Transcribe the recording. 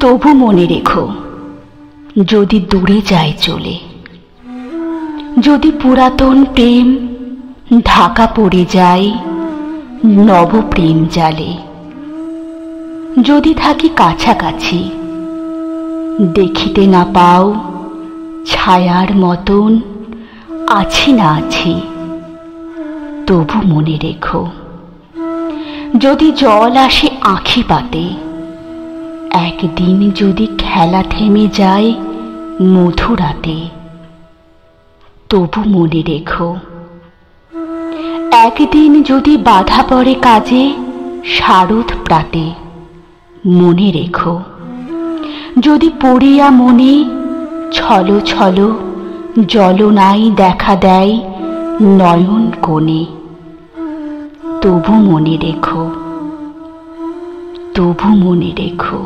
তবু মনে রেখো, যদি দূরে যায় চলে, যদি পুরাতন প্রেম ঢাকা পড়ে যায় নব প্রেম জালে, যদি থাকি কাছাকাছি দেখিতে না পাও ছায়ার মতন আছি না আছি, তবু মনে রেখো, যদি জল আসে আঁখি পাতে, একদিন যদি খেলা থেমে যায় মধুরাতে, তবু মনে রেখো, একদিন যদি বাধা পড়ে কাজে শারদ প্রাতে, মনে রেখো, যদি পড়িয়া মনে ছলো ছলো জলনাই দেখা দেয় নয়ন কোণে, তবু মনে রেখো, তবু মনে রেখো।